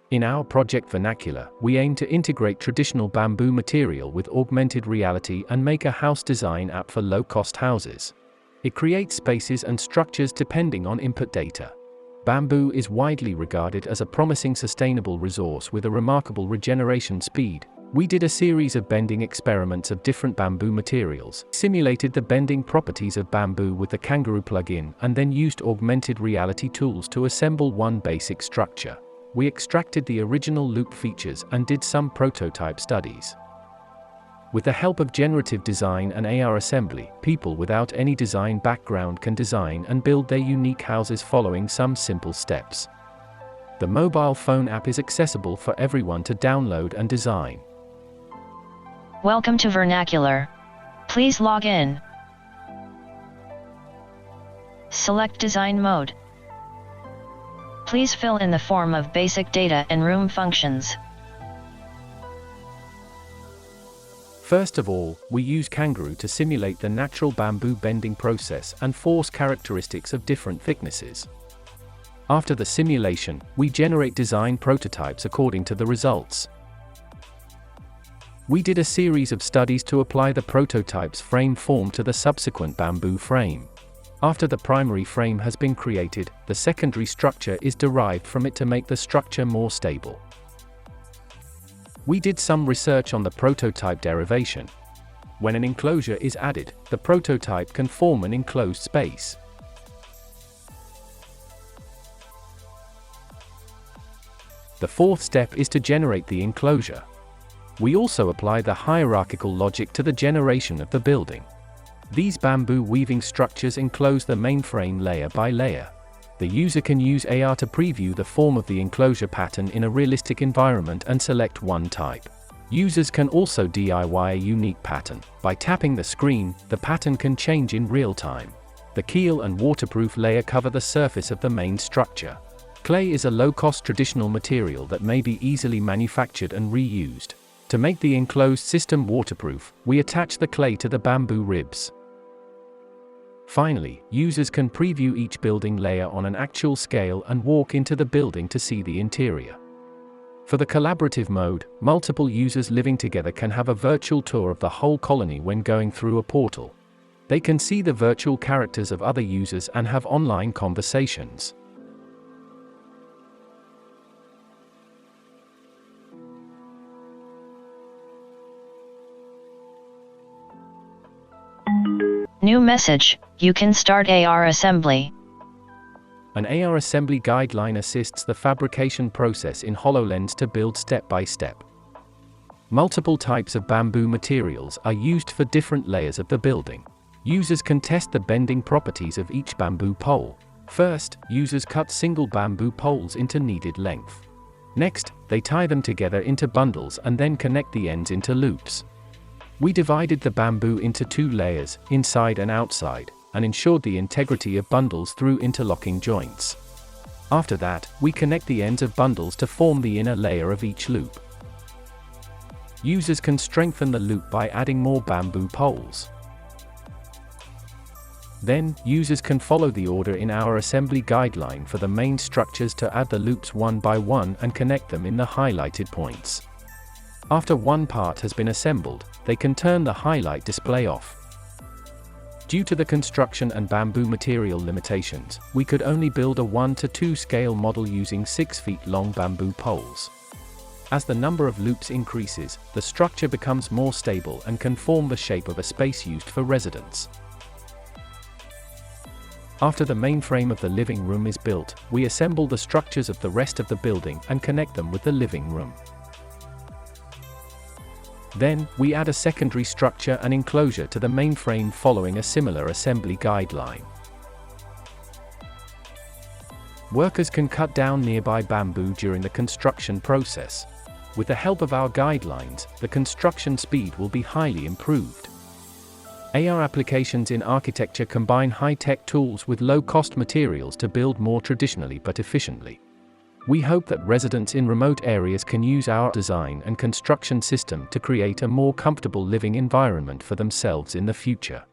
In our project VernaculAR, we aim to integrate traditional bamboo material with augmented reality and make a house design app for low-cost houses. It creates spaces and structures depending on input data. Bamboo is widely regarded as a promising sustainable resource with a remarkable regeneration speed. We did a series of bending experiments of different bamboo materials, simulated the bending properties of bamboo with the Kangaroo plugin, and then used augmented reality tools to assemble one basic structure. We extracted the original loop features and did some prototype studies. With the help of generative design and AR assembly, people without any design background can design and build their unique houses following some simple steps. The mobile phone app is accessible for everyone to download and design. Welcome to VernaculAR. Please log in. Select Design Mode. Please fill in the form of basic data and room functions. First of all, we use Kangaroo to simulate the natural bamboo bending process and force characteristics of different thicknesses. After the simulation, we generate design prototypes according to the results. We did a series of studies to apply the prototype's frame form to the subsequent bamboo frame. After the primary frame has been created, the secondary structure is derived from it to make the structure more stable. We did some research on the prototype derivation. When an enclosure is added, the prototype can form an enclosed space. The fourth step is to generate the enclosure. We also apply the hierarchical logic to the generation of the building. These bamboo weaving structures enclose the main frame layer by layer. The user can use AR to preview the form of the enclosure pattern in a realistic environment and select one type. Users can also DIY a unique pattern. By tapping the screen, the pattern can change in real time. The keel and waterproof layer cover the surface of the main structure. Clay is a low-cost traditional material that may be easily manufactured and reused. To make the enclosed system waterproof, we attach the clay to the bamboo ribs. Finally, users can preview each building layer on an actual scale and walk into the building to see the interior. For the collaborative mode, multiple users living together can have a virtual tour of the whole colony when going through a portal. They can see the virtual characters of other users and have online conversations. New message: you can start AR assembly. An AR assembly guideline assists the fabrication process in HoloLens to build step by step. Multiple types of bamboo materials are used for different layers of the building. Users can test the bending properties of each bamboo pole. First, users cut single bamboo poles into needed length. Next, they tie them together into bundles and then connect the ends into loops. We divided the bamboo into two layers, inside and outside, and ensured the integrity of bundles through interlocking joints. After that, we connect the ends of bundles to form the inner layer of each loop. Users can strengthen the loop by adding more bamboo poles. Then, users can follow the order in our assembly guideline for the main structures to add the loops one by one and connect them in the highlighted points. After one part has been assembled, they can turn the highlight display off. Due to the construction and bamboo material limitations, we could only build a 1:2 scale model using 6 feet long bamboo poles. As the number of loops increases, the structure becomes more stable and can form the shape of a space used for residence. After the main frame of the living room is built, we assemble the structures of the rest of the building and connect them with the living room. Then, we add a secondary structure and enclosure to the main frame following a similar assembly guideline. Workers can cut down nearby bamboo during the construction process. With the help of our guidelines, the construction speed will be highly improved. AR applications in architecture combine high-tech tools with low-cost materials to build more traditionally but efficiently. We hope that residents in remote areas can use our design and construction system to create a more comfortable living environment for themselves in the future.